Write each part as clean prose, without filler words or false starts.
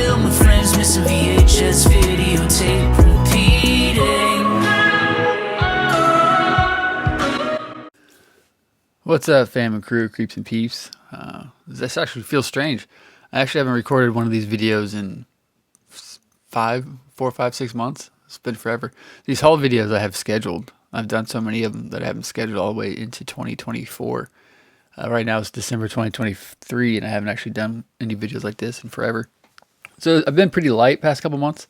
still my friends, missing VHS videotape repeating. What's up, fam and crew, creeps and peeps? This actually feels strange. I actually haven't recorded one of these videos in 4, 5, 6 months. It's been forever. These haul videos I have scheduled. I've done so many of them that I haven't scheduled all the way into 2024. Right now it's December 2023, and I haven't actually done any videos like this in forever. So I've been pretty light past couple months.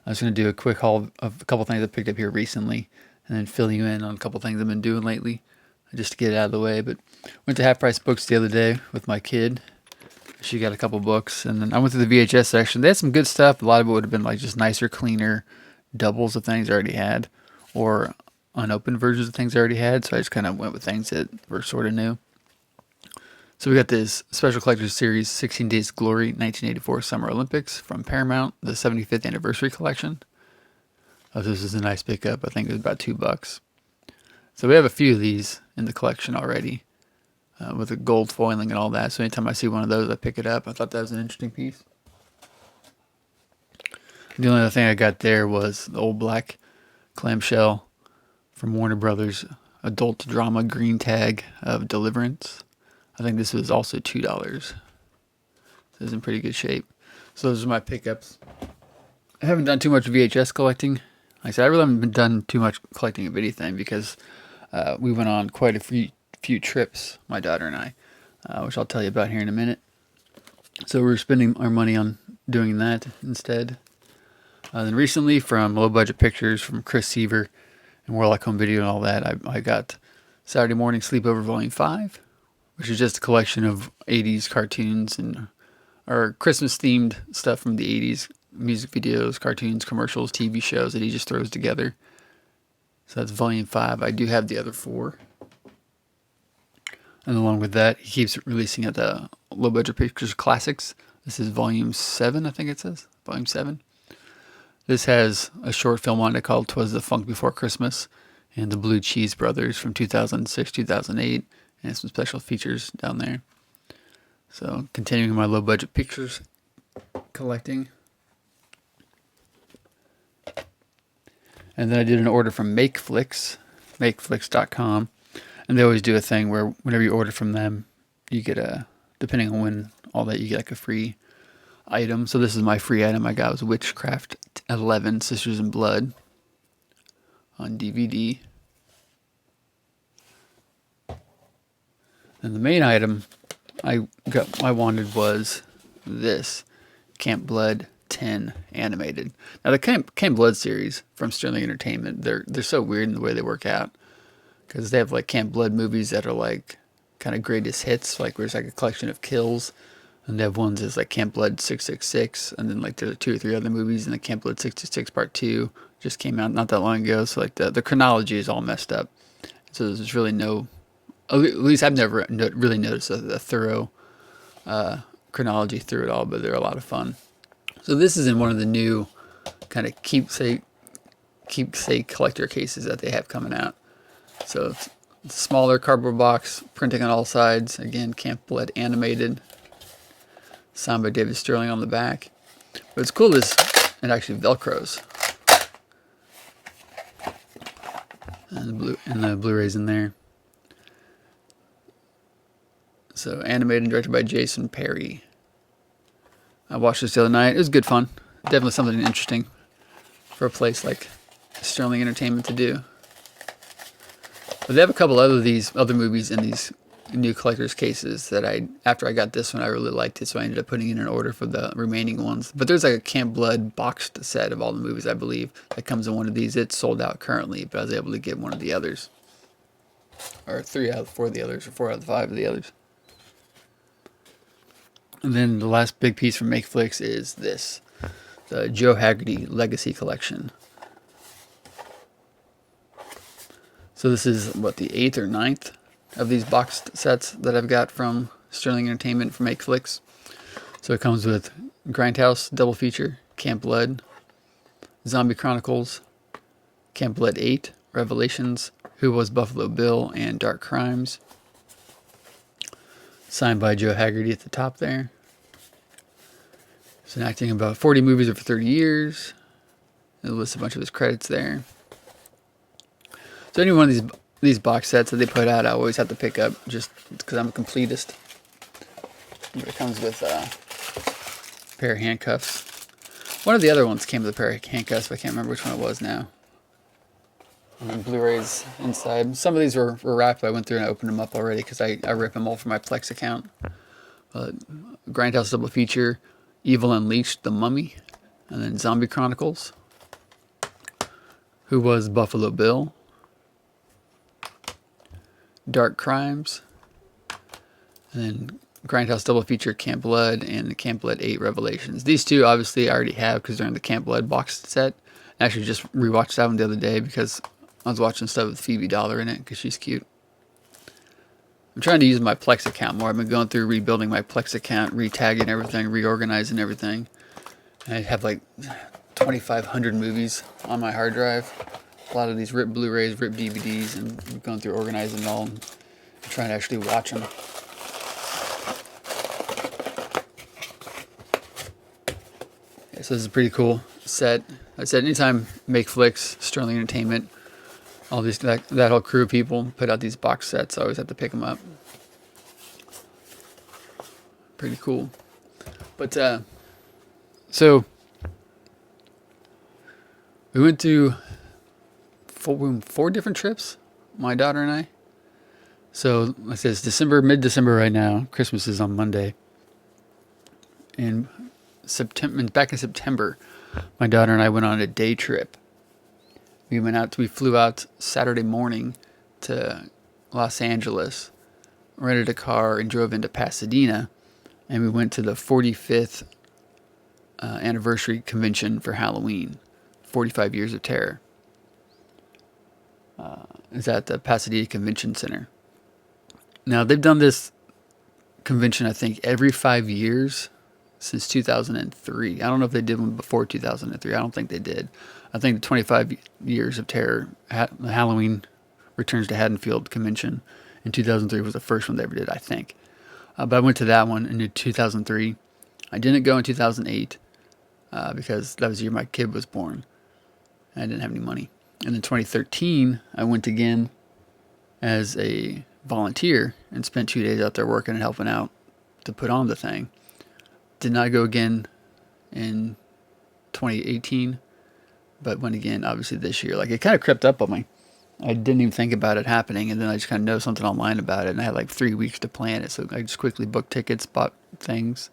I was going to do a quick haul of a couple things I picked up here recently, and then fill you in on a couple things I've been doing lately, just to get it out of the way. But went to Half Price Books the other day with my kid. She got a couple books, and then I went to the VHS section. They had some good stuff. A lot of it would have been like just nicer, cleaner doubles of things I already had, or unopened versions of things I already had. So I just kind of went with things that were sort of new. So we got this Special Collector's Series 16 Days of Glory 1984 Summer Olympics from Paramount, the 75th Anniversary Collection. Oh, this is a nice pickup. I think it was about $2. So we have a few of these in the collection already, with the gold foiling and all that. So anytime I see one of those, I pick it up. I thought that was an interesting piece. The only other thing I got there was the old black clamshell from Warner Brothers adult drama green tag of Deliverance. I think this was also $2. So it's in pretty good shape. So those are my pickups. I haven't done too much VHS collecting. Like I said, I really haven't done too much collecting of anything because we went on quite a few trips, my daughter and I, which I'll tell you about here in a minute. So we're spending our money on doing that instead. Then recently, from Low Budget Pictures, from Chris Seaver and Warlock Home Video and all that, I got Saturday Morning Sleepover Volume 5, which is just a collection of 80s cartoons and or Christmas-themed stuff from the 80s, music videos, cartoons, commercials, TV shows that he just throws together. So that's Volume 5. I do have the other 4. And along with that, he keeps releasing at the Low Budget Pictures Classics. This is Volume 7, I think it says. Volume 7. This has a short film on it called "'Twas the Funk Before Christmas" and the Blue Cheese Brothers from 2006, 2008, and some special features down there. So continuing my low budget pictures collecting. And then I did an order from makeflix.com, and they always do a thing where whenever you order from them, you get depending on when all that, you get like a free item. So this is my free item I got. It was Witchcraft 11 Sisters in Blood on DVD. And the main item I wanted was this Camp Blood 10 animated. Now the Camp Blood series from Sterling Entertainment, they're so weird in the way they work out, because they have like Camp Blood movies that are like kind of greatest hits, like where it's like a collection of kills. And they have ones that's like Camp Blood 666, and then like there are 2 or 3 other movies, and the Camp Blood 66 Part 2 just came out not that long ago. So like the chronology is all messed up. So there's really no, at least I've never really noticed a thorough chronology through it all, but they're a lot of fun. So this is in one of the new kind of keepsake collector cases that they have coming out. So it's a smaller cardboard box, printing on all sides. Again, Camp Blood animated. Signed by David Sterling on the back. But it's cool is it actually velcros. And the Blu-ray's in there. So animated and directed by Jason Perry. I watched this the other night. It was good fun. Definitely something interesting for a place like Sterling Entertainment to do. But they have a couple other movies in these new collector's cases that after I got this one, I really liked it, so I ended up putting in an order for the remaining ones. But there's like a Camp Blood boxed set of all the movies, I believe, that comes in one of these. It's sold out currently, but I was able to get one of the others, or 3 out of 4 of the others, or 4 out of 5 of the others. And then the last big piece from MakeFlix is this, the Joe Haggerty Legacy Collection. So this is what, the 8th or 9th of these boxed sets that I've got from Sterling Entertainment from MakeFlix. So it comes with Grindhouse double feature, Camp Blood, Zombie Chronicles, Camp Blood 8, Revelations, Who Was Buffalo Bill, and Dark Crimes. Signed by Joe Haggerty at the top there. He's been acting in about 40 movies over 30 years. It lists a bunch of his credits there. So any one of these box sets that they put out, I always have to pick up just because I'm a completist. But it comes with a pair of handcuffs. One of the other ones came with a pair of handcuffs, but I can't remember which one it was now. And then Blu-rays inside. Some of these were wrapped, but I went through and I opened them up already because I rip them all from my Plex account. Grindhouse double feature, Evil Unleashed, The Mummy, and then Zombie Chronicles. Who Was Buffalo Bill? Dark Crimes, and then Grindhouse double feature Camp Blood and the Camp Blood 8 Revelations. These two obviously I already have because they're in the Camp Blood box set. I actually just rewatched that one the other day because I was watching stuff with Phoebe Dollar in it because she's cute. I'm trying to use my Plex account more. I've been going through rebuilding my Plex account, re-tagging everything, reorganizing everything. And I have like 2,500 movies on my hard drive. A lot of these ripped Blu-rays, ripped DVDs, and I'm going through organizing it all and trying to actually watch them. Yeah, so this is a pretty cool set. I said anytime Make Flicks, Sterling Entertainment, all these that whole crew of people put out these box sets, I always have to pick them up. Pretty cool. But so we went to four different trips, my daughter and I. So like I said, it's mid-December right now. Christmas is on Monday. And back in September, my daughter and I went on a day trip. We flew out Saturday morning to Los Angeles, rented a car and drove into Pasadena, and we went to the 45th anniversary convention for Halloween, 45 Years of Terror. Is at the Pasadena Convention Center. Now, they've done this convention, I think, every 5 years since 2003. I don't know if they did one before 2003. I don't think they did. I think the 25 Years of Terror, Halloween Returns to Haddonfield Convention in 2003 was the first one they ever did, I think. But I went to that one in 2003. I didn't go in 2008 because that was the year my kid was born. I didn't have any money. And in 2013, I went again as a volunteer and spent 2 days out there working and helping out to put on the thing. Did not go again in 2018, but went again, obviously, this year. Like, it kind of crept up on me. I didn't even think about it happening, and then I just kind of know something online about it, and I had like 3 weeks to plan it, so I just quickly booked tickets, bought things.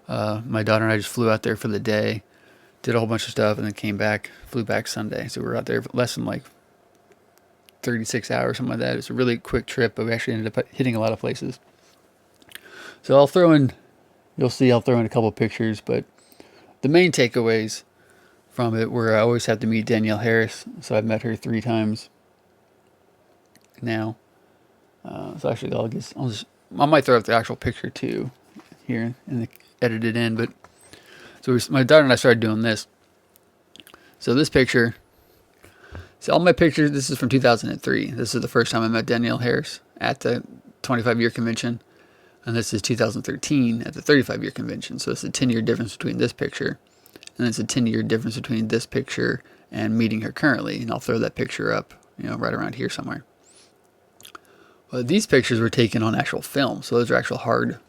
My daughter and I just flew out there for the day, did a whole bunch of stuff, and then flew back Sunday. So we were out there for less than like 36 hours, something like that. It was a really quick trip, but we actually ended up hitting a lot of places. So I'll throw in a couple of pictures, but the main takeaways from it were I always have to meet Danielle Harris, so I've met her 3 times now. So actually, I might throw up the actual picture too here and edit it in, but so my daughter and I started doing this. So this picture, all my pictures, this is from 2003. This is the first time I met Danielle Harris at the 25-year convention. And this is 2013 at the 35-year convention. So it's a 10-year difference between this picture. And it's a 10-year difference between this picture and meeting her currently. And I'll throw that picture up, right around here somewhere. Well, these pictures were taken on actual film. So those are actual hard,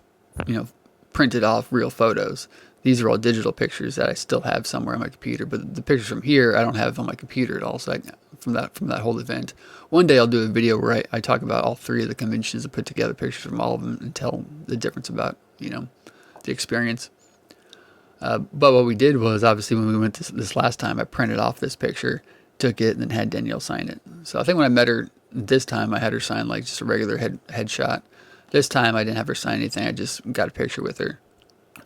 printed off real photos. These are all digital pictures that I still have somewhere on my computer, but the pictures from here I don't have on my computer at all. So from that whole event, one day I'll do a video where I talk about all 3 of the conventions and put together pictures from all of them and tell the difference about the experience. But what we did was, obviously, when we went this last time, I printed off this picture, took it, and then had Danielle sign it. So I think when I met her this time, I had her sign like just a regular headshot. This time I didn't have her sign anything. I just got a picture with her.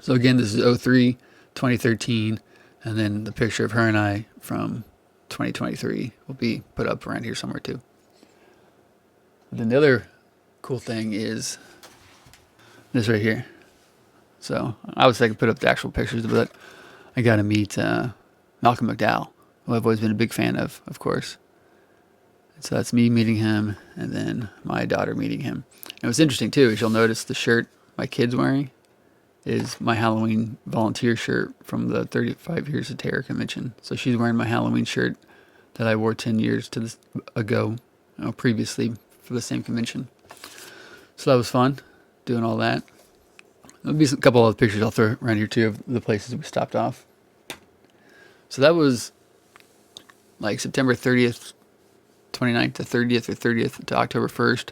So again, this is 03, 2013, and then the picture of her and I from 2023 will be put up around here somewhere too. But then the other cool thing is this right here. So I was thinking put up the actual pictures, but I got to meet Malcolm McDowell, who I've always been a big fan of course. And so that's me meeting him, and then my daughter meeting him. And what's interesting too is you'll notice the shirt my kid's wearing is my Halloween volunteer shirt from the 35 Years of Terror convention. So she's wearing my Halloween shirt that I wore 10 years ago, previously for the same convention. So that was fun, doing all that. There'll be a couple other pictures I'll throw around here too of the places we stopped off. So that was like September 30th, 29th to 30th, or 30th to October 1st.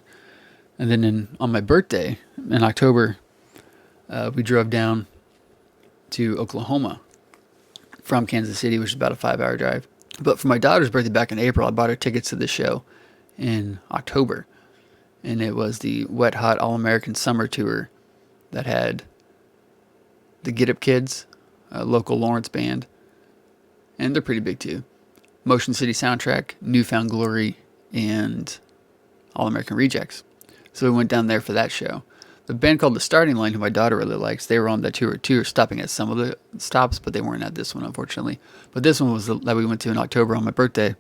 And then on my birthday in October, we drove down to Oklahoma from Kansas City, which is about a 5-hour drive. But for my daughter's birthday back in April, I bought her tickets to the show in October. And it was the Wet Hot All-American Summer Tour that had the Get Up Kids, a local Lawrence band, and they're pretty big too. Motion City Soundtrack, Newfound Glory, and All-American Rejects. So we went down there for that show. The band called The Starting Line, who my daughter really likes, they were on that tour too, stopping at some of the stops, but they weren't at this one, unfortunately. But this one was that we went to in October on my birthday.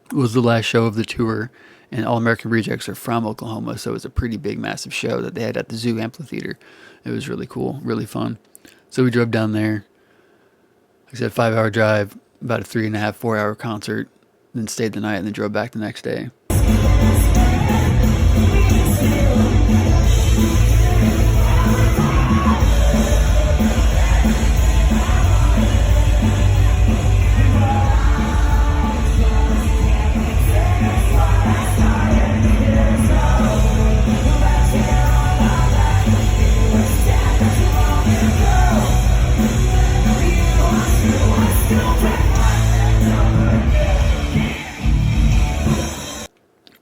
It was the last show of the tour, and All-American Rejects are from Oklahoma, so it was a pretty big, massive show that they had at the Zoo Amphitheater. It was really cool, really fun. So we drove down there. Like I said, 5-hour drive, about a 3.5, 4-hour concert, then stayed the night, and then drove back the next day.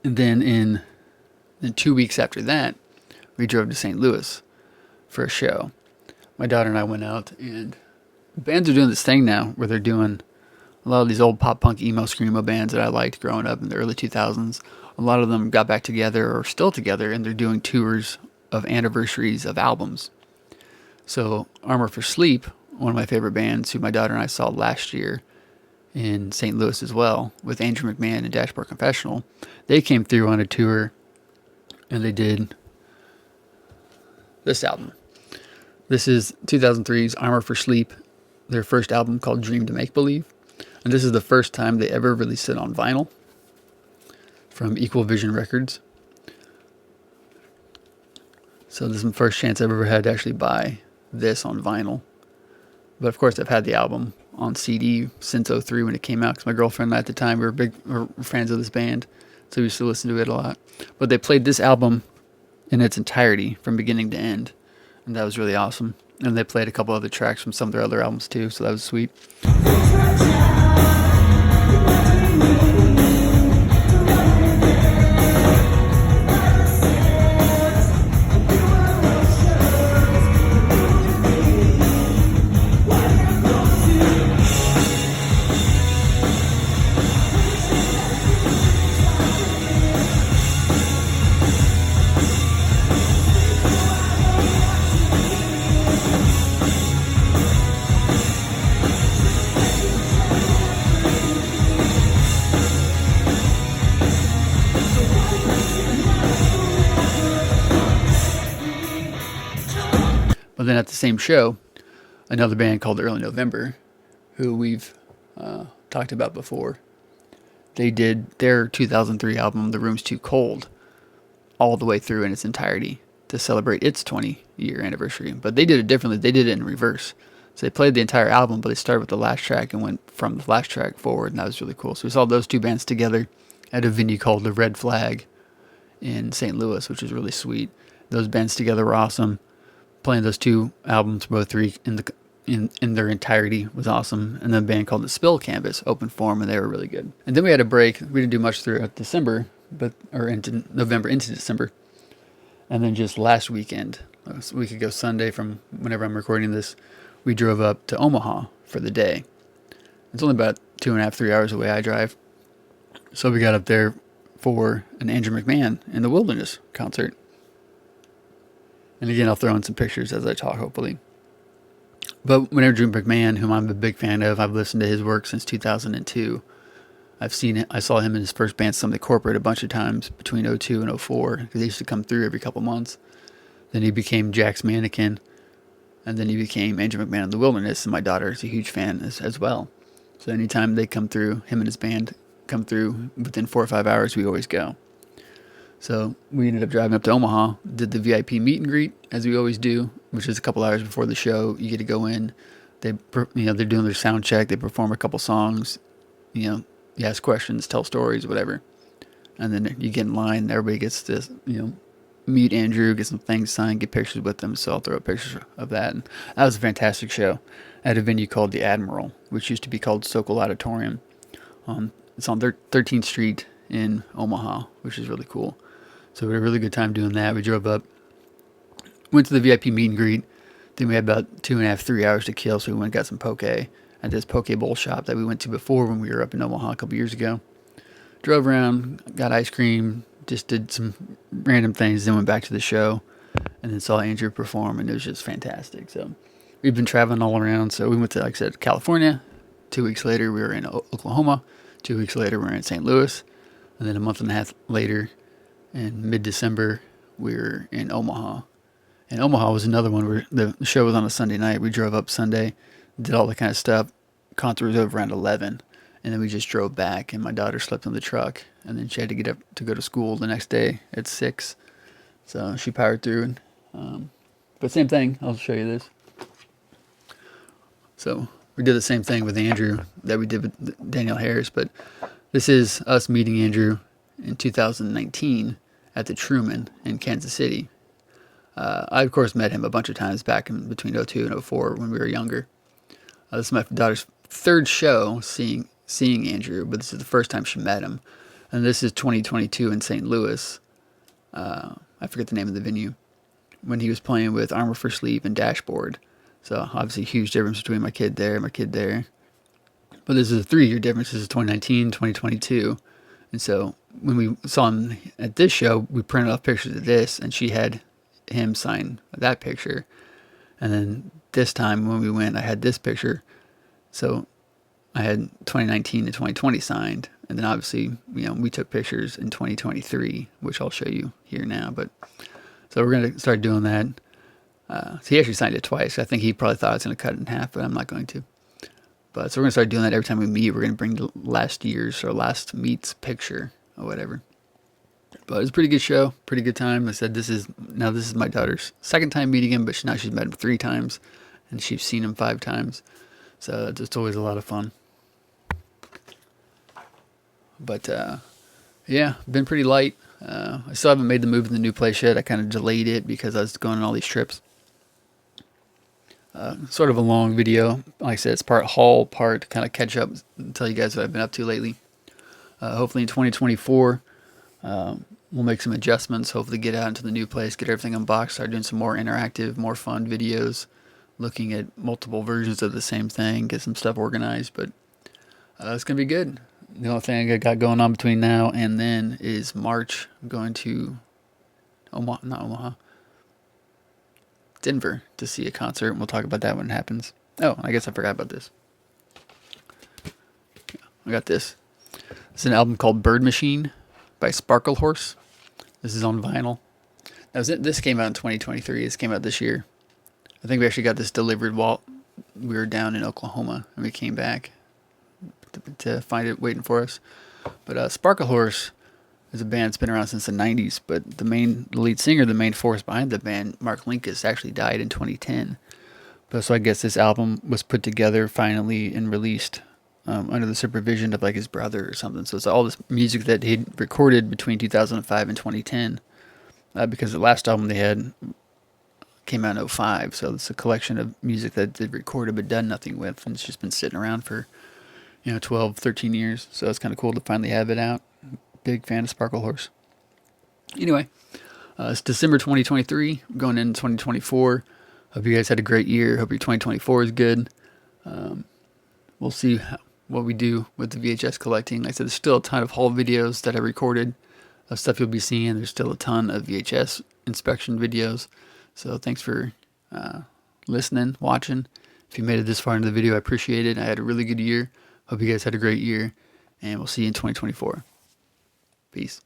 And then in 2 weeks after that, we drove to St. Louis for a show. My daughter and I went out, and bands are doing this thing now where they're doing a lot of these old pop punk emo screamo bands that I liked growing up in the early 2000s. A lot of them got back together or are still together, and they're doing tours of anniversaries of albums. So Armor for Sleep, one of my favorite bands, who my daughter and I saw last year in St. Louis as well, with Andrew McMahon and Dashboard Confessional, they came through on a tour, and they did this album. This is 2003's Armor for Sleep, their first album called Dream to Make Believe. And this is the first time they ever released it on vinyl from Equal Vision Records. So this is the first chance I've ever had to actually buy this on vinyl. But of course, I've had the album on CD since '03 when it came out, because my girlfriend and I at the time were fans of this band, so we used to listen to it a lot. But they played this album in its entirety from beginning to end, and that was really awesome. And they played a couple other tracks from some of their other albums too, so that was sweet. But then at the same show, another band called Early November, who we've talked about before, they did their 2003 album, The Room's Too Cold, all the way through in its entirety to celebrate its 20-year anniversary. But they did it differently. They did it in reverse. So they played the entire album, but they started with the last track and went from the last track forward, and that was really cool. So we saw those two bands together at a venue called the Red Flag in St. Louis, which was really sweet. Those bands together were awesome. Playing those two albums, both three in their entirety, was awesome. And then a band called the Spill Canvas opened for them, and they were really good. And then we had a break. We didn't do much throughout December, or into November into December. And then just last weekend, a week ago Sunday, from whenever I'm recording this, we drove up to Omaha for the day. It's only about 2.5, 3 hours away I drive. So we got up there for an Andrew McMahon in the Wilderness concert. And again, I'll throw in some pictures as I talk, hopefully. But when Andrew McMahon, whom I'm a big fan of, I've listened to his work since 2002. I saw him in his first band, Something Corporate, a bunch of times between '02 and '04, because he used to come through every couple months. Then he became Jack's Mannequin And then he became Andrew McMahon in the Wilderness, and my daughter is a huge fan as well. So anytime they come through, him and his band come through within 4 or 5 hours, we always go. So we ended up driving up to Omaha, did the VIP meet and greet as we always do, which is a couple hours before the show. You get to go in. They're doing their sound check. They perform a couple songs. You ask questions, tell stories, whatever. And then you get in line, and everybody gets to, meet Andrew, get some things signed, get pictures with them. So I'll throw up pictures of that. And that was a fantastic show at a venue called the Admiral, which used to be called Sokol Auditorium. It's on 13th Street in Omaha, which is really cool. So we had a really good time doing that. We drove up, went to the VIP meet and greet. Then we had about 2.5, 3 hours to kill, so we went and got some poke at this poke bowl shop that we went to before when we were up in Omaha a couple years ago. Drove around, got ice cream, just did some random things, then went back to the show, and then saw Andrew perform, and it was just fantastic. So we've been traveling all around. So we went to, like I said, California. 2 weeks later, we were in Oklahoma. 2 weeks later, we were in St. Louis. And then a month and a half later, in mid-December, we were in Omaha. And Omaha was another one where the show was on a Sunday night. We drove up Sunday, did all that kind of stuff. Concert was over around 11. And then we just drove back, and my daughter slept in the truck. And then she had to get up to go to school the next day at 6. So she powered through. But same thing. I'll show you this. So we did the same thing with Andrew that we did with Danielle Harris. But this is us meeting Andrew in 2019 at the Truman in Kansas City. I, of course, met him a bunch of times back in between 2002 and 2004 when we were younger. This is my daughter's third show seeing Andrew, but this is the first time she met him. And this is 2022 in St. Louis. I forget the name of the venue. When he was playing with Armor for Sleep and Dashboard. So obviously a huge difference between my kid there and my kid there. But this is a 3-year difference. This is 2019, 2022. And so when we saw him at this show, we printed off pictures of this, and she had him sign that picture. And then this time when we went, I had this picture. So I had 2019 to 2020 signed. And then obviously, we took pictures in 2023, which I'll show you here now. But so we're going to start doing that. So he actually signed it twice. I think he probably thought I was going to cut it in half, but I'm not going to. But so we're going to start doing that every time we meet. We're going to bring the last year's or last meet's picture or whatever. But it was a pretty good show, pretty good time. I said this is my daughter's second time meeting him, but now she's met him 3 times, and she's seen him 5 times. So it's always a lot of fun. But yeah, been pretty light. I still haven't made the move in the new place yet. I kind of delayed it because I was going on all these trips. Sort of a long video. Like I said, it's part haul, part kind of catch up and tell you guys what I've been up to lately. Hopefully in 2024, we'll make some adjustments. Hopefully get out into the new place, get everything unboxed, start doing some more interactive, more fun videos, looking at multiple versions of the same thing, get some stuff organized. But it's going to be good. The only thing I got going on between now and then is March. I'm going to Denver to see a concert, and we'll talk about that when it happens. Oh, I guess I forgot about this. I got this. It's an album called Bird Machine by Sparkle Horse. This is on vinyl. This came out in 2023. This came out this year. I think we actually got this delivered while we were down in Oklahoma, and we came back to find it waiting for us. But Sparkle Horse is a band that's been around since the 90s, but the lead singer, the main force behind the band, Mark Linkous, actually died in 2010. But so I guess this album was put together finally and released under the supervision of like his brother or something. So it's all this music that he'd recorded between 2005 and 2010, because the last album they had came out in 2005. So it's a collection of music that they'd recorded but done nothing with, and it's just been sitting around for 12, 13 years. So it's kind of cool to finally have it out. Big fan of Sparkle Horse. Anyway, it's December 2023, going into 2024. Hope you guys had a great year. Hope your 2024 is good. We'll see what we do with the VHS collecting. Like I said, there's still a ton of haul videos that I recorded of stuff you'll be seeing. There's still a ton of VHS inspection videos. So thanks for listening, watching. If you made it this far into the video, I appreciate it. I had a really good year. Hope you guys had a great year, and we'll see you in 2024. Peace.